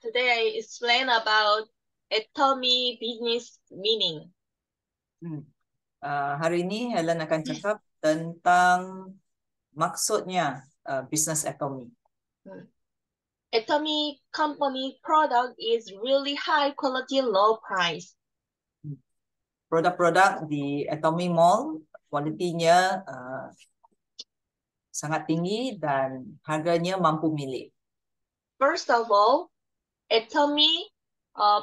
Today I explain about atomy business meaning. Hari ini Helen akan cakap tentang maksudnya bisnes atomi. Atomy company product is really high quality, low price. Produk-produk di Atomy Mall kualitinya sangat tinggi dan harganya mampu milik. First of all, Atomy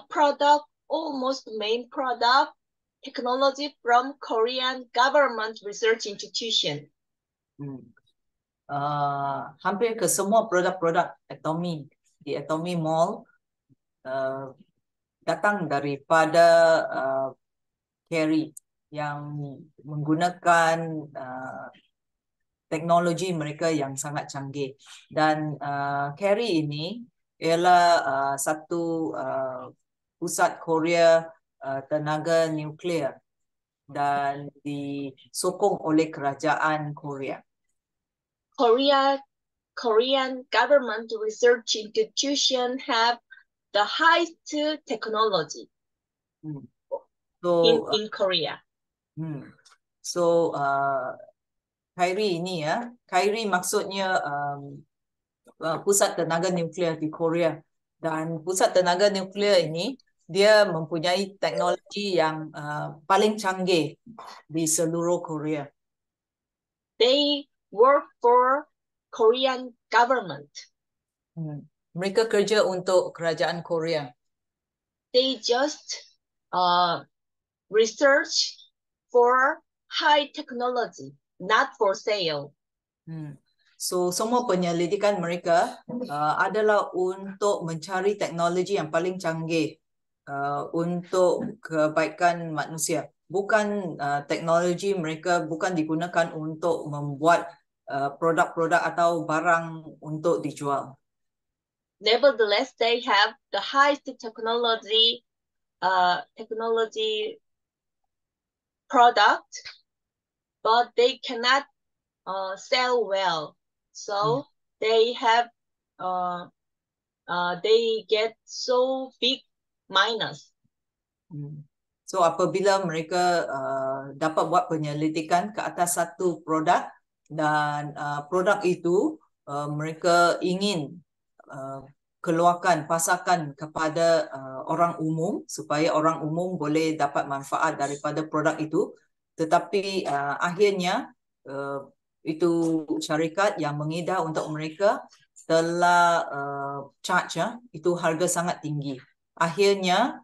product almost main product technology from Korean government research institution. Hampir ke semua produk-produk Atomy di Atomy Mall datang daripada Carey yang menggunakan teknologi mereka yang sangat canggih. Dan Carey ini ialah satu pusat Korea tenaga nuklear dan disokong oleh kerajaan Korea. Korean government research institution have the highest technology in Korea. So Carey ini Carey maksudnya pusat tenaga nuklear di Korea, dan pusat tenaga nuklear ini dia mempunyai teknologi yang paling canggih di seluruh Korea. They work for Korean government. Mereka kerja untuk kerajaan Korea. They just research for high technology, not for sale. So semua penyelidikan mereka adalah untuk mencari teknologi yang paling canggih untuk kebaikan manusia. Bukan teknologi mereka bukan digunakan untuk membuat produk-produk atau barang untuk dijual. Nevertheless, they have the highest technology product, but they cannot sell well. So they have they get so big minus. So apabila mereka dapat buat penyelidikan ke atas satu produk dan produk itu mereka ingin keluarkan, pasarkan kepada orang umum supaya orang umum boleh dapat manfaat daripada produk itu, tetapi akhirnya itu syarikat yang mengedar untuk mereka telah charge itu harga sangat tinggi. Akhirnya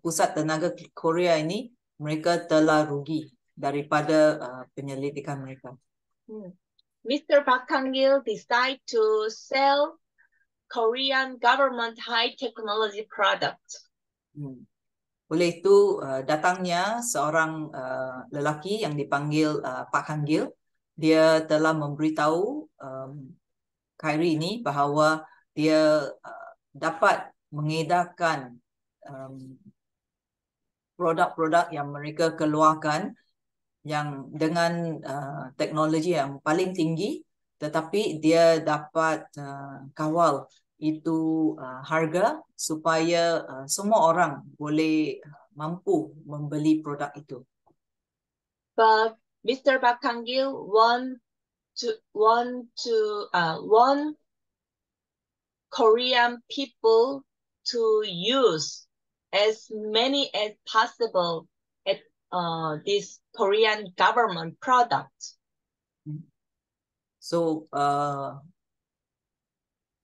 pusat tenaga Korea ini mereka telah rugi daripada penyelidikan mereka. Mr. Park Kang-gil decide to sell Korean government high technology product. Oleh itu datangnya seorang lelaki yang dipanggil Park Kang-gil. Dia telah memberitahu Carey ini bahawa dia dapat mengedarkan produk-produk yang mereka keluarkan yang dengan teknologi yang paling tinggi, tetapi dia dapat kawal itu harga supaya semua orang boleh mampu membeli produk itu. But Mr. Park Kang-gil want Korean people to use as many as possible at this Korean government product. So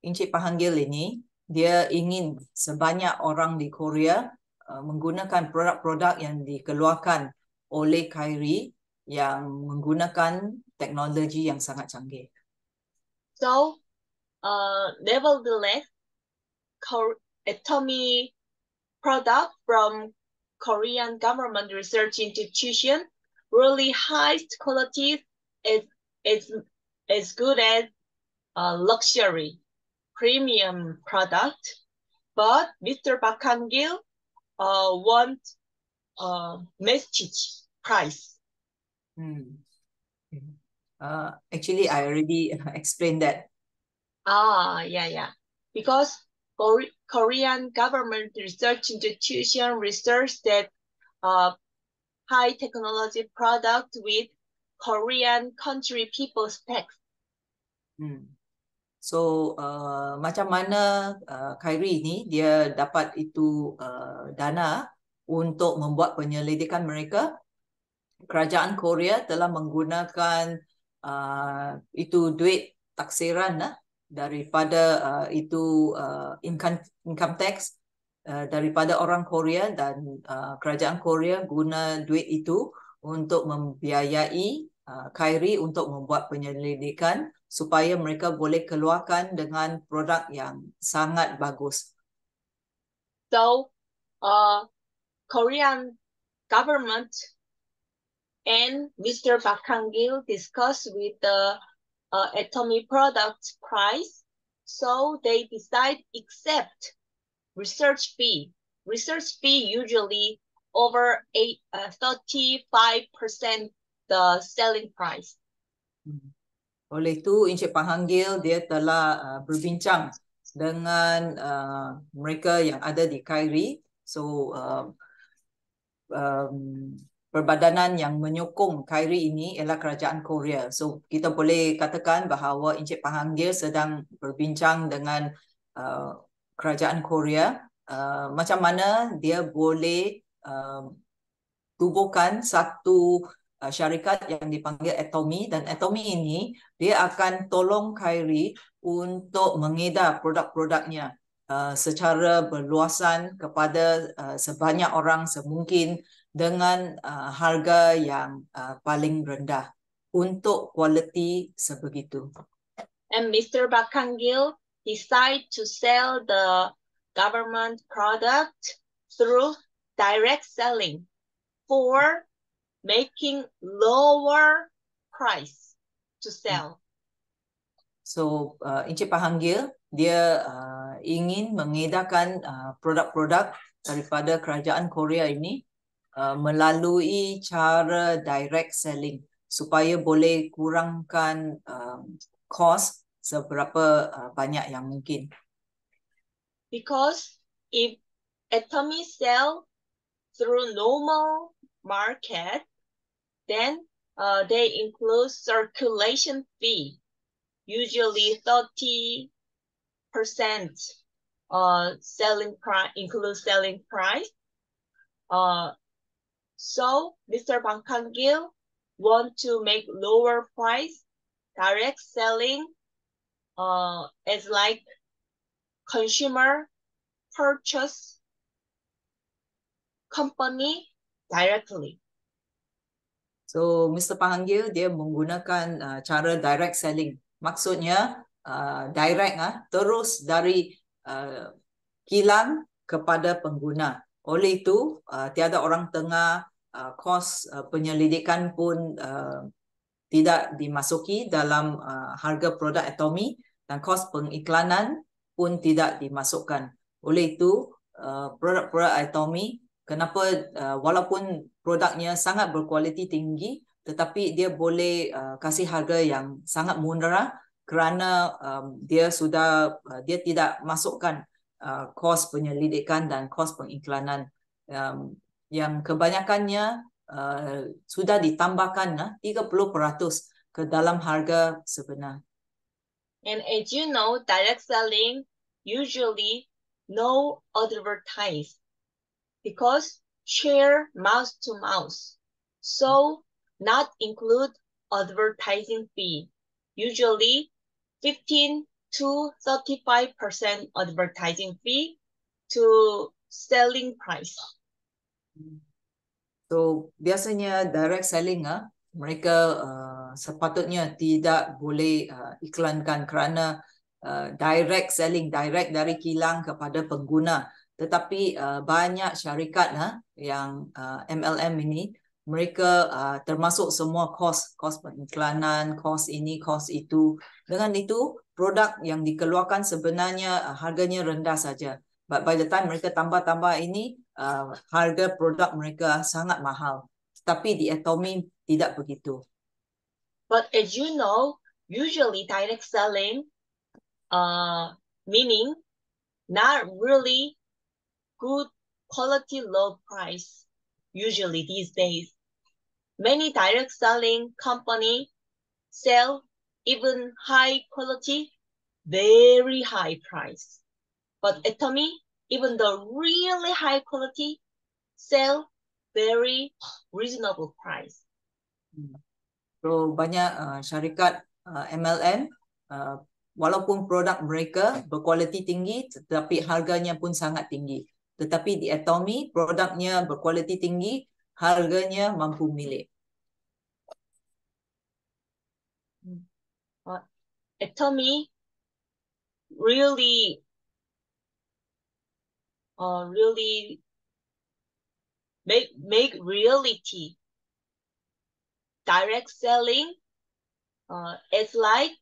Encik Park Kang-gil ini dia ingin sebanyak orang di Korea menggunakan produk-produk yang dikeluarkan oleh Carey yang menggunakan teknologi yang sangat canggih. So nevertheless, atomy product from Korean government research institution really highest quality is good as luxury premium product, but Mr. Park Kang-gil want message price. Actually, I already explained that. Yeah. Because Korean government research institution research that high technology product with Korean country people specs. So macam mana Khairi ni dia dapat itu dana untuk membuat penyelidikan mereka? Kerajaan Korea telah menggunakan itu duit taksiran daripada itu income tax daripada orang Korea, dan kerajaan Korea guna duit itu untuk membiayai Khairi untuk membuat penyelidikan supaya mereka boleh keluarkan dengan produk yang sangat bagus. So, Korean government and Mr. Park Hang-gil discussed with the atomic product price, so they decide accept research fee. Research fee usually over 35% the selling price. Oleh itu, Encik Park Hang-gil dia telah berbincang dengan mereka yang ada di Khairi. So perbadanan yang menyokong Khairi ini ialah kerajaan Korea. So kita boleh katakan bahawa Encik Park Hang-gil sedang berbincang dengan kerajaan Korea macam mana dia boleh tubuhkan satu syarikat yang dipanggil Atomy, dan Atomy ini dia akan tolong Khairi untuk mengedar produk-produknya secara berluasan kepada sebanyak orang semungkin dengan harga yang paling rendah untuk kualiti sebegitu. And Mr. Park Hang-gil decide to sell the government product through direct selling for making lower price to sell. So Encik Park Hang-gil dia ingin mengedarkan produk-produk daripada kerajaan Korea ini melalui cara direct selling supaya boleh kurangkan kos seberapa banyak yang mungkin. Because if Atomy sell through normal market, then they include circulation fee, usually 30% selling price, include selling price. So Mr. Park Hang-gil want to make lower price, direct selling as like consumer purchase company directly. So Mr. Park Hang-gil dia menggunakan cara direct selling. Maksudnya direct terus dari kilang kepada pengguna. Oleh itu tiada orang tengah, kos penyelidikan pun tidak dimasuki dalam harga produk Atomy, dan kos pengiklanan pun tidak dimasukkan. Oleh itu produk-produk Atomy, kenapa walaupun produknya sangat berkualiti tinggi, tetapi dia boleh kasih harga yang sangat murah kerana dia tidak masukkan kos penyelidikan dan kos pengiklanan yang kebanyakannya sudah ditambahkan 30% ke dalam harga sebenar. And as you know, direct selling usually no advertise because share mouth to mouth. So not include advertising fee. Usually 15 to 35% advertising fee to selling price. So biasanya direct selling mereka sepatutnya tidak boleh iklankan kerana direct selling, direct dari kilang kepada pengguna. Tetapi banyak syarikat yang MLM ini, mereka termasuk semua kos pengiklanan, kos ini, kos itu. Dengan itu, produk yang dikeluarkan sebenarnya harganya rendah saja. But by the time mereka tambah-tambah ini, harga produk mereka sangat mahal. Tapi di Atomy tidak begitu. But as you know, usually direct selling meaning not really good quality, low price. Usually these days, many direct selling companies sell even high quality, very high price. But Atomy, even the really high quality, sell very reasonable price. So banyak syarikat MLM, walaupun produk mereka berkualiti tinggi, tetapi harganya pun sangat tinggi. Tetapi di Atomy, produknya berkualiti tinggi, harganya mampu milik. Atomy really make reality direct selling as like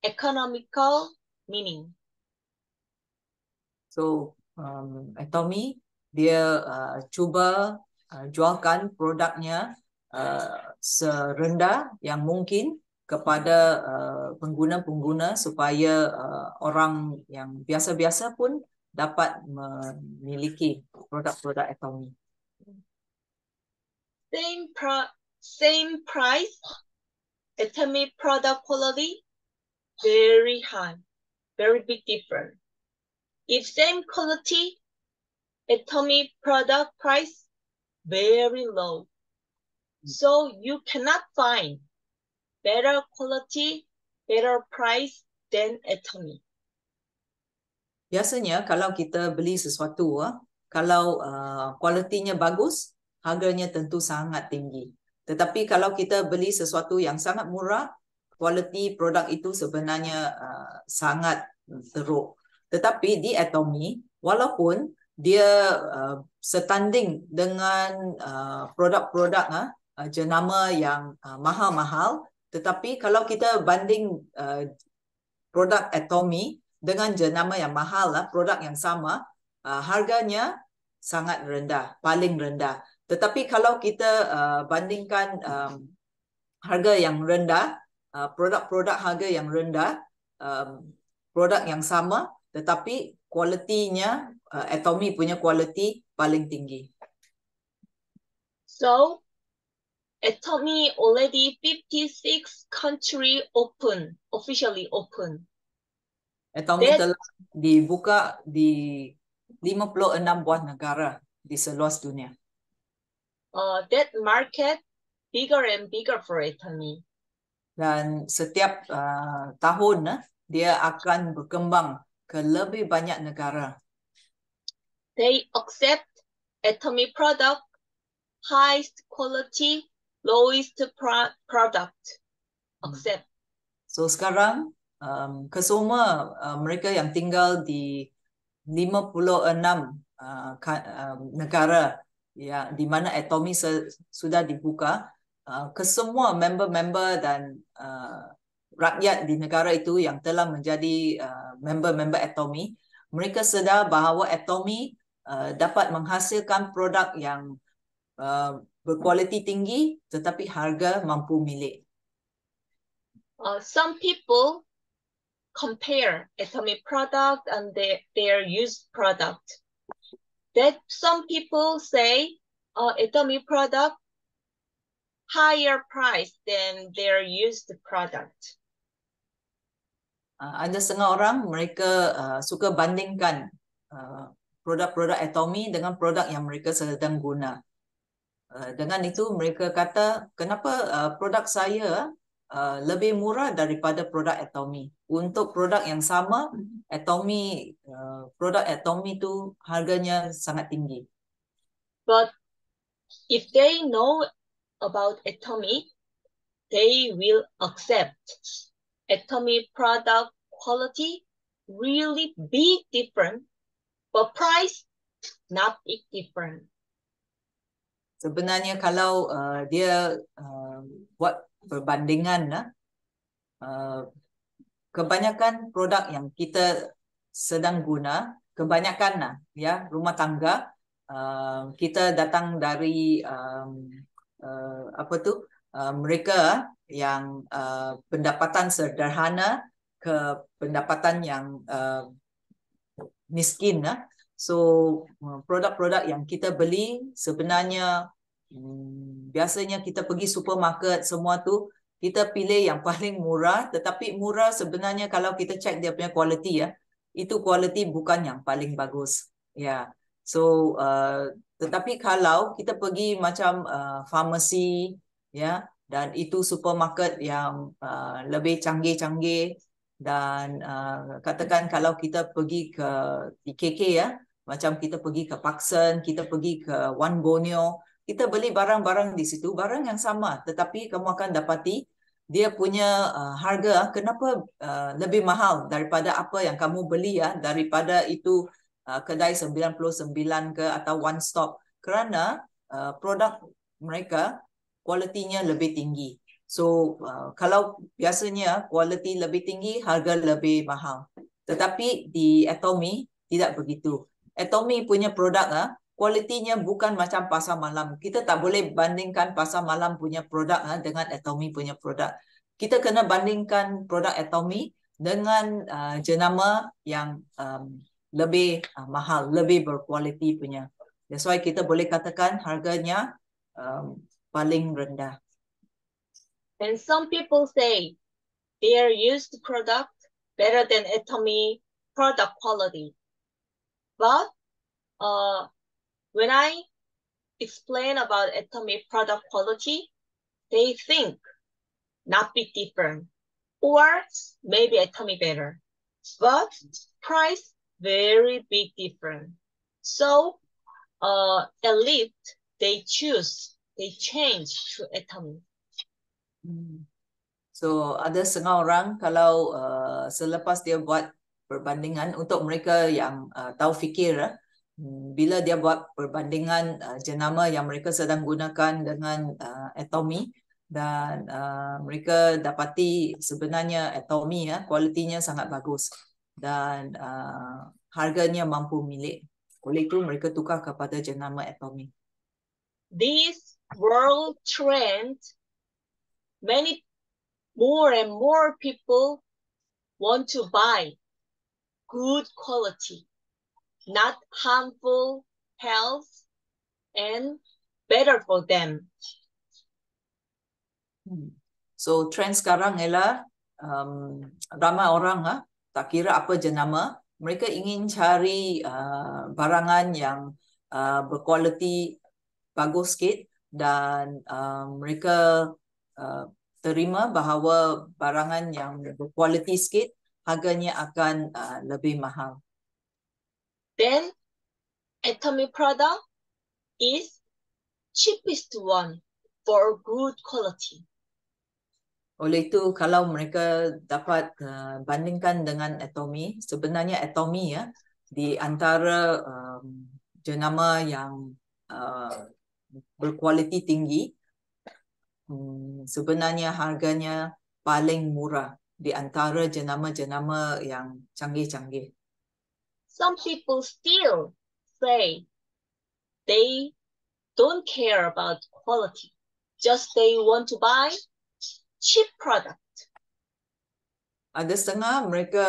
economical meaning. So Atomy dia cuba jualkan produknya serendah yang mungkin kepada pengguna-pengguna supaya orang yang biasa-biasa pun dapat memiliki produk-produk Atomy. Same price, Atomy product quality very high, very big difference. If same quality, Atomy product price very low. So you cannot find better quality, better price than Atomy. Biasanya kalau kita beli sesuatu, kalau kualitinya bagus, harganya tentu sangat tinggi. Tetapi kalau kita beli sesuatu yang sangat murah, kualiti produk itu sebenarnya sangat teruk. Tetapi di Atomy, walaupun dia setanding dengan produk-produk jenama yang mahal-mahal, tetapi kalau kita banding produk Atomy dengan jenama yang mahal, produk yang sama, harganya sangat rendah, paling rendah. Tetapi kalau kita bandingkan harga yang rendah, produk-produk harga yang rendah, produk yang sama, tetapi kualitinya, Atomy punya kualiti paling tinggi. So, Atomy already 56 country open, officially open. Atomy telah dibuka di 56 buah negara di seluas dunia. That market bigger and bigger for Atomy. Dan setiap tahun dia akan berkembang ke lebih banyak negara. They accept Atomy product, highest quality, lowest product. Accept. So sekarang kesemua mereka yang tinggal di 56 negara yang di mana Atomy sudah dibuka, kesemua member-member dan rakyat di negara itu yang telah menjadi member-member Atomy, mereka sedar bahawa Atomy dapat menghasilkan produk yang berkualiti tinggi tetapi harga mampu milik. Some people compare Atomy product and their used product. That some people say Atomy product higher price than their used product. Ada setengah orang mereka suka bandingkan produk-produk Atomy dengan produk yang mereka sedang guna. Dengan itu mereka kata, kenapa produk saya lebih murah daripada produk Atomy? Untuk produk yang sama, produk Atomy itu harganya sangat tinggi. But if they know about Atomy, they will accept Atomy product quality really big different, but price not big different. Sebenarnya kalau dia buat perbandingan, kebanyakan produk yang kita sedang guna, kebanyakan rumah tangga, kita datang dari mereka yang pendapatan sederhana ke pendapatan yang miskin. So produk-produk yang kita beli sebenarnya biasanya kita pergi supermarket semua tu kita pilih yang paling murah, tetapi murah sebenarnya kalau kita check dia punya kualiti itu kualiti bukan yang paling bagus. So tetapi kalau kita pergi macam farmasi dan itu supermarket yang lebih canggih-canggih dan katakan kalau kita pergi ke KK macam kita pergi ke Paksen, kita pergi ke Wan Borneo, kita beli barang-barang di situ, barang yang sama, tetapi kamu akan dapati dia punya harga kenapa lebih mahal daripada apa yang kamu beli daripada itu kedai 99 ke atau one stop, kerana produk mereka kualitinya lebih tinggi. So kalau biasanya kualiti lebih tinggi, harga lebih mahal. Tetapi di Atomy tidak begitu. Atomy punya produk kualitinya bukan macam pasar malam. Kita tak boleh bandingkan pasar malam punya produk dengan Atomy punya produk. Kita kena bandingkan produk Atomy dengan jenama yang lebih mahal, lebih berkualiti punya. That's why kita boleh katakan harganya paling rendah. And some people say their used product better than Atomy product quality. But when I explain about Atomy product quality, they think not big different, or maybe Atomy better. But price very big different. So at least they change to Atomy. So ada setengah orang kalau selepas dia buat perbandingan, untuk mereka yang tahu fikir bila dia buat perbandingan jenama yang mereka sedang gunakan dengan Atomy, dan mereka dapati sebenarnya Atomy kualitinya sangat bagus dan harganya mampu milik. Oleh itu mereka tukar kepada jenama Atomy. This world trend, many more and more people want to buy good quality, not harmful health, and better for them. So trend sekarang ialah ramai orang tak kira apa jenama, mereka ingin cari barangan yang berkualiti bagus sikit dan mereka terima bahawa barangan yang berkualiti sikit harganya akan lebih mahal. Then Atomy product is cheapest one for good quality. Oleh itu kalau mereka dapat bandingkan dengan Atomy, sebenarnya Atomy di antara jenama yang berkualiti tinggi, sebenarnya harganya paling murah di antara jenama-jenama yang canggih-canggih. Some people still say they don't care about quality, just they want to buy cheap product. Ada setengah mereka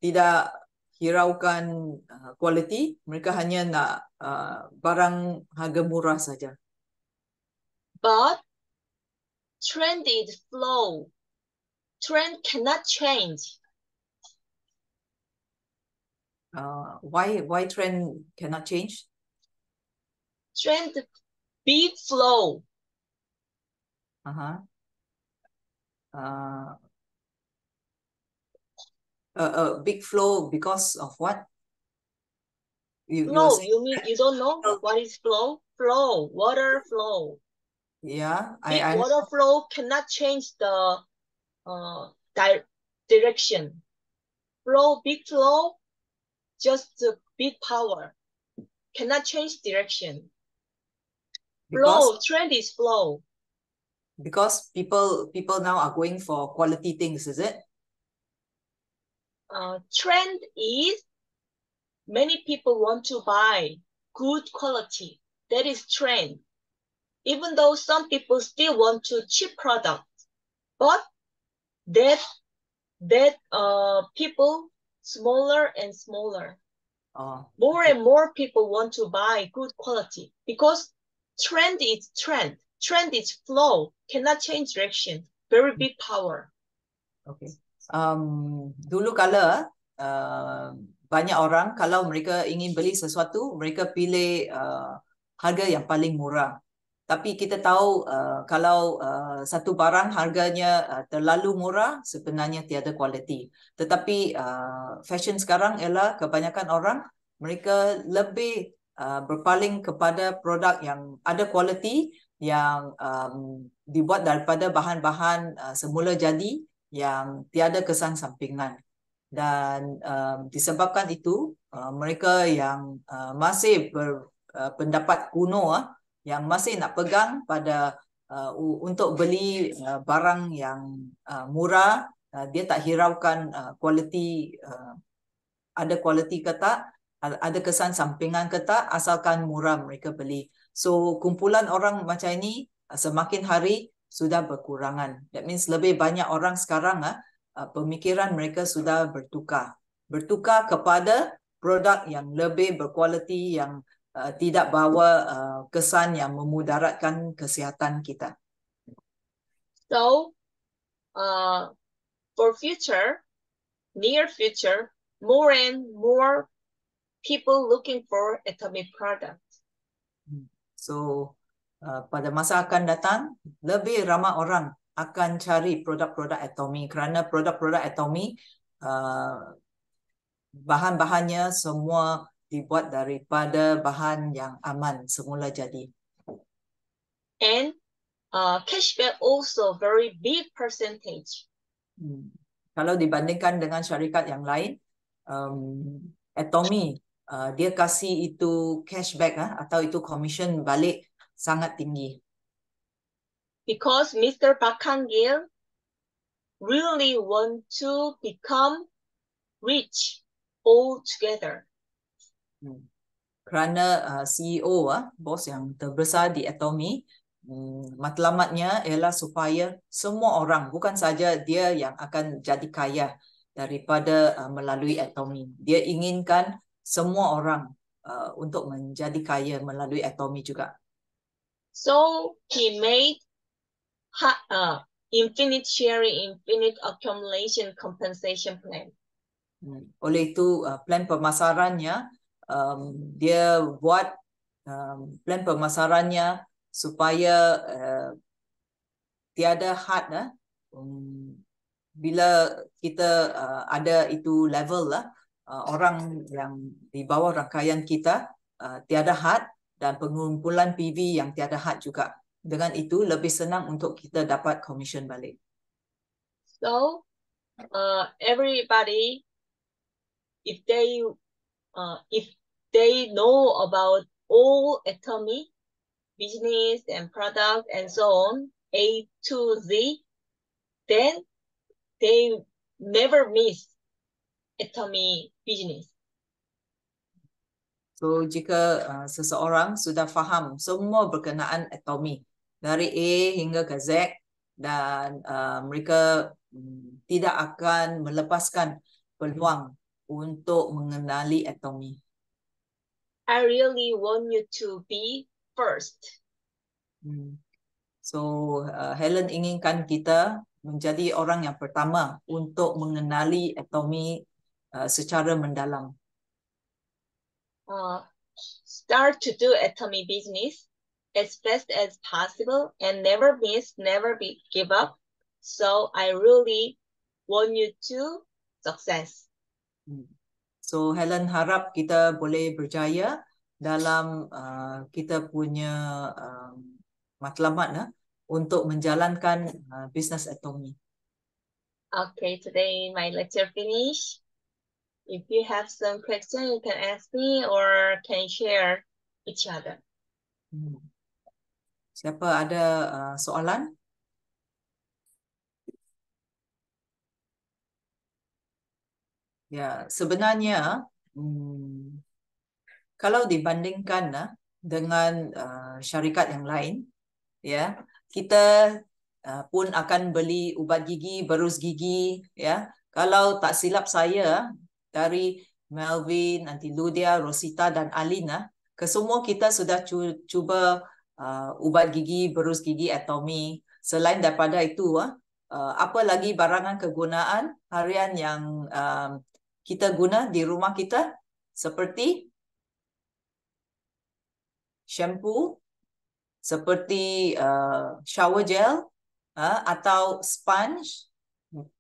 tidak hiraukan kualiti, mereka hanya nak barang harga murah saja. But trend is flow. Trend cannot change. Why trend cannot change? Trend big flow. Big flow because of what? Flow, you mean you don't know what is flow? Flow, water flow. Yeah, big water flow cannot change the direction. Big flow, just the big power. Cannot change direction. Flow, trend is flow. Because people now are going for quality things, is it? Trend is many people want to buy good quality. That is trend. Even though some people still want to cheap product, but that people smaller and smaller. Oh, More and more people want to buy good quality because trend is trend. Trend is flow, cannot change direction. Very big power. okay. Dulu kala banyak orang kalau mereka ingin beli sesuatu, mereka pilih harga yang paling murah. Tapi kita tahu kalau satu barang harganya terlalu murah, sebenarnya tiada kualiti. Tetapi fashion sekarang ialah kebanyakan orang mereka lebih berpaling kepada produk yang ada kualiti, yang dibuat daripada bahan-bahan semula jadi, yang tiada kesan sampingan. Dan disebabkan itu mereka yang masih berpendapat kuno, yang masih nak pegang pada untuk beli barang yang murah, dia tak hiraukan kualiti, ada kualiti ke tak, ada kesan sampingan ke tak, asalkan murah mereka beli. So kumpulan orang macam ini semakin hari sudah berkurangan. That means lebih banyak orang sekarang pemikiran mereka sudah bertukar kepada produk yang lebih berkualiti, yang tidak bawa kesan yang memudaratkan kesihatan kita. So, for near future, more and more people looking for Atomy products. So, pada masa akan datang, lebih ramai orang akan cari produk-produk Atomy kerana produk-produk Atomy bahan-bahannya semua dibuat daripada bahan yang aman semula jadi. And cashback also very big percentage. Kalau dibandingkan dengan syarikat yang lain, Atomy dia kasih itu cashback atau itu commission balik sangat tinggi. Because Mr. Park Hang-gil really want to become rich all together. Kerana CEO, bos yang terbesar di Atomy, matlamatnya ialah supaya semua orang, bukan saja dia yang akan jadi kaya daripada melalui Atomy. Dia inginkan semua orang untuk menjadi kaya melalui Atomy juga. So he made infinite sharing, infinite accumulation compensation plan. Oleh itu plan pemasarannya, dia buat plan pemasarannya supaya tiada had bila kita ada itu level orang yang di bawah rangkaian kita tiada had, dan pengumpulan PV yang tiada had juga. Dengan itu lebih senang untuk kita dapat commission balik. So everybody, if they know about all Atomy business and product and so on, A to Z, then they never miss Atomy business. So jika seseorang sudah faham semua berkenaan Atomy dari A hingga ke Z, dan mereka tidak akan melepaskan peluang untuk mengenali Atomy. I really want you to be first. So Helen inginkan kita menjadi orang yang pertama untuk mengenali Atomy secara mendalam. Start to do Atomy business as fast as possible and never miss, never give up. So I really want you to success. So Helen harap kita boleh berjaya dalam kita punya matlamat untuk menjalankan bisnes Atomy. Okay, today my lecture finished. If you have some question, you can ask me or can share each other. Siapa ada soalan? Ya, sebenarnya kalau dibandingkan dengan syarikat yang lain, ya, kita pun akan beli ubat gigi, berus gigi, ya. Kalau tak silap saya, dari Melvin, Aunty Ludia, Rosita dan Alina, kesemua kita sudah cuba ubat gigi, berus gigi Atomy. Selain daripada itu, apa lagi barangan kegunaan harian yang kita guna di rumah kita, seperti shampoo, seperti shower gel, atau sponge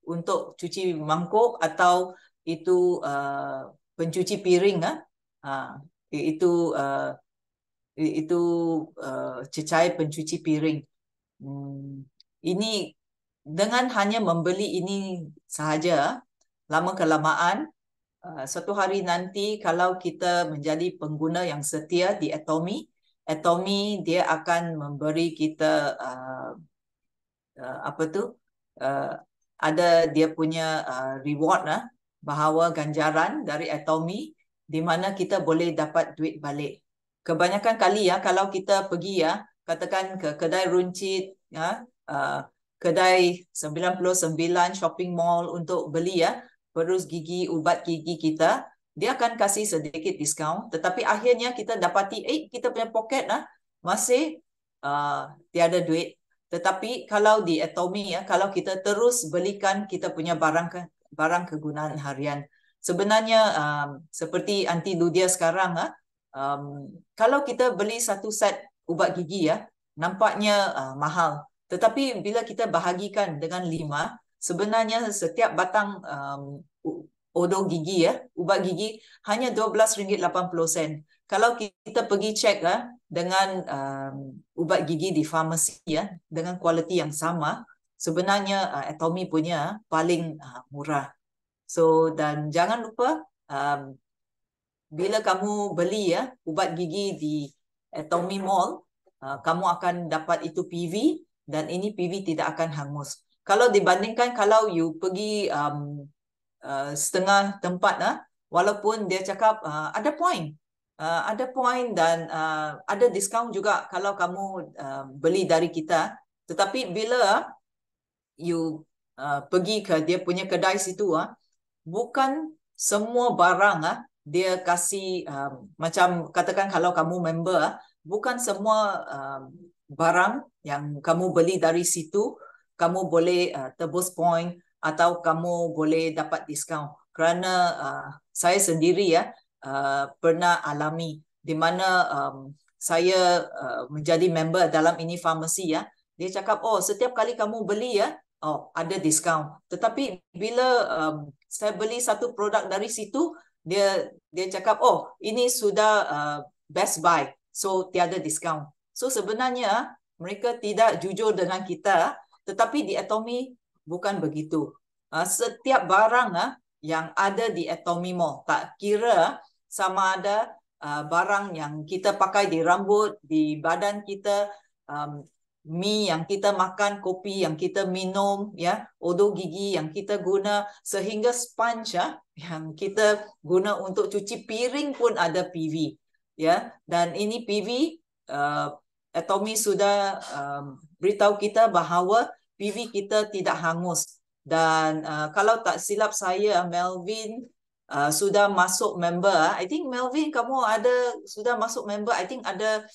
untuk cuci mangkuk, atau itu pencuci piring, itu cecair pencuci piring. Ini dengan hanya membeli ini sahaja, lama kelamaan suatu hari nanti kalau kita menjadi pengguna yang setia di Atomy, dia akan memberi kita apa tu ada dia punya reward bahawa ganjaran dari Atomy di mana kita boleh dapat duit balik. Kebanyakan kali kalau kita pergi katakan ke kedai runcit kedai 99 shopping mall untuk beli berus gigi, ubat gigi kita, dia akan kasih sedikit diskaun, tetapi akhirnya kita dapati kita punya poket masih tiada duit. Tetapi kalau di Atomy kalau kita terus belikan kita punya barang kegunaan harian, sebenarnya seperti Aunty Ludia sekarang kalau kita beli satu set ubat gigi nampaknya mahal. Tetapi bila kita bahagikan dengan 5, sebenarnya setiap batang odol gigi ubat gigi hanya RM12.80. Kalau kita pergi cek dengan ubat gigi di farmasi dengan kualiti yang sama, sebenarnya Atomy punya paling murah. So, dan jangan lupa bila kamu beli ubat gigi di Atomy Mall, kamu akan dapat itu PV, dan ini PV tidak akan hangus. Kalau dibandingkan kalau you pergi setengah tempat, walaupun dia cakap ada point, dan ada diskaun juga kalau kamu beli dari kita, tetapi bila you pergi ke dia punya kedai situ, bukan semua barang dia kasih macam katakan kalau kamu member, bukan semua barang yang kamu beli dari situ kamu boleh tebus point atau kamu boleh dapat diskaun. Kerana saya sendiri pernah alami di mana saya menjadi member dalam ini farmasi dia cakap setiap kali kamu beli ada diskaun. Tetapi bila saya beli satu produk dari situ, dia cakap ini sudah best buy, so tiada diskaun. So sebenarnya mereka tidak jujur dengan kita, tetapi di Atomy bukan begitu. Setiap barang yang ada di Atomy Mall, tak kira sama ada barang yang kita pakai di rambut, di badan kita, mi yang kita makan, kopi yang kita minum, odol gigi yang kita guna, sehingga sponge yang kita guna untuk cuci piring pun ada PV. Dan ini PV, Atomy sudah beritahu kita bahawa PV kita tidak hangus. Dan kalau tak silap saya, Melvin sudah masuk member. I think Melvin, kamu sudah masuk member, I think ada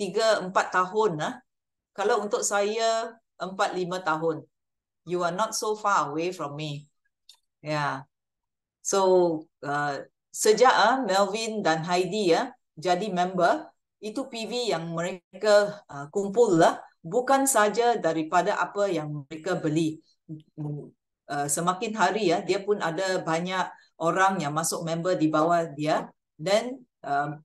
3-4 tahun. Kalau untuk saya 4-5 tahun. You are not so far away from me. So sejak Melvin dan Heidi jadi member, itu PV yang mereka kumpul bukan saja daripada apa yang mereka beli. Semakin hari dia pun ada banyak orang yang masuk member di bawah dia, dan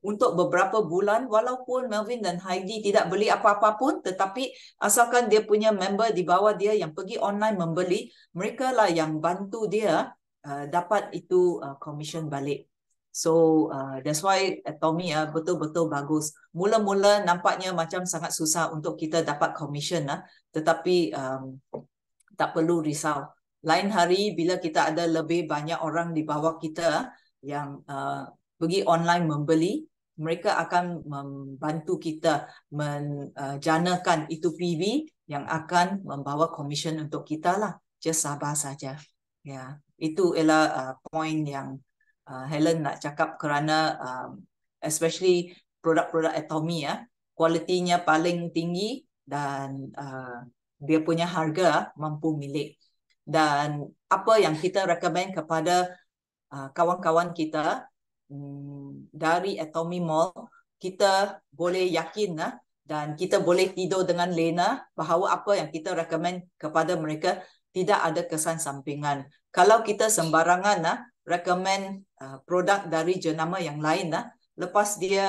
untuk beberapa bulan, walaupun Melvin dan Heidi tidak beli apa-apa pun, tetapi asalkan dia punya member di bawah dia yang pergi online membeli, mereka lah yang bantu dia dapat itu commission balik. So that's why Atomy betul-betul bagus. Mula-mula nampaknya macam sangat susah untuk kita dapat commission, tetapi tak perlu risau. Lain hari bila kita ada lebih banyak orang di bawah kita yang pergi online membeli, mereka akan membantu kita menjanakan itu PV yang akan membawa komisen untuk kita lah. Just sabar saja. Itu ialah poin yang Helen nak cakap kerana especially produk-produk Atomy ya, kualitinya paling tinggi dan dia punya harga mampu milik. Dan apa yang kita recommend kepada kawan-kawan kita dari Atomy Mall, kita boleh yakin dan kita boleh tidur dengan lena bahawa apa yang kita recommend kepada mereka tidak ada kesan sampingan. Kalau kita sembarangan recommend produk dari jenama yang lain lepas dia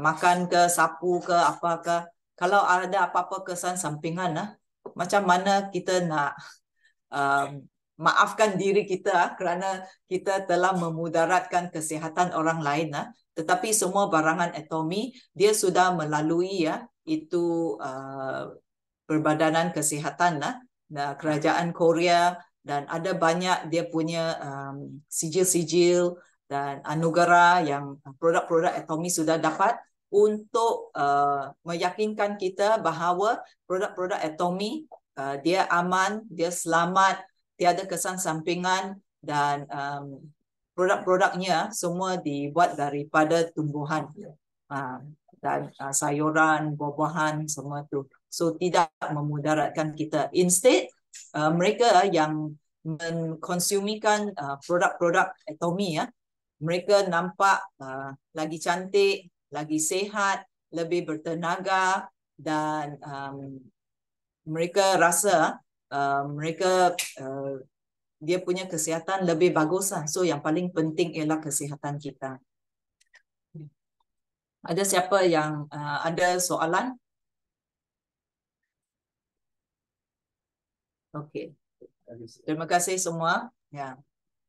makan ke sapu ke apa ke, kalau ada apa-apa kesan sampingan macam mana kita nak maafkan diri kita kerana kita telah memudaratkan kesihatan orang lain. Tetapi semua barangan Atomy dia sudah melalui itu Perbadanan Kesihatan Kerajaan Korea, dan ada banyak dia punya sijil-sijil dan anugerah yang produk-produk Atomy sudah dapat untuk meyakinkan kita bahawa produk-produk Atomy dia aman, dia selamat, tiada kesan sampingan, dan produk-produknya semua dibuat daripada tumbuhan dan sayuran, buah-buahan semua tu. So tidak memudaratkan kita. Instead, mereka yang mengkonsumikan produk-produk Atomy mereka nampak lagi cantik, lagi sihat, lebih bertenaga, dan mereka rasa mereka dia punya kesihatan lebih bagus So yang paling penting ialah kesihatan kita. Ada siapa yang ada soalan? Okey. Terima kasih semua. Ya.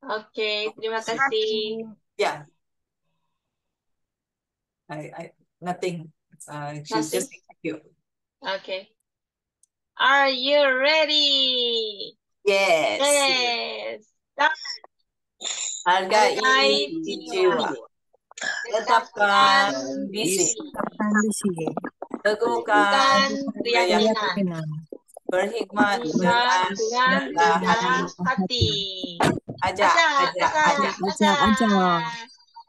Oke, terima kasih. Ya. Nothing. She's just thank you. Okay. Are you ready? Yes. Yes. Hargai jiwa. Tetapkan visi. Teguhkan keyakinan. Berhikmat dengan rendah hati. Ajak.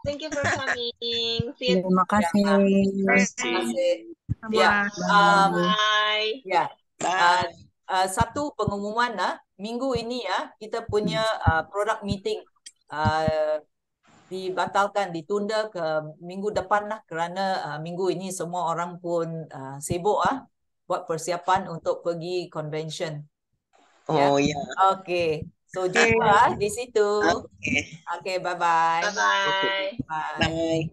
Thank you for coming. Terima kasih. Ya. Bye. Ya. Satu pengumuman minggu ini kita punya product meeting dibatalkan, ditunda ke minggu depan kerana minggu ini semua orang pun sibuk buat persiapan untuk pergi convention. Oh ya. Okey. So jumpa di situ. Okey, bye-bye. Bye-bye. Bye. Bye.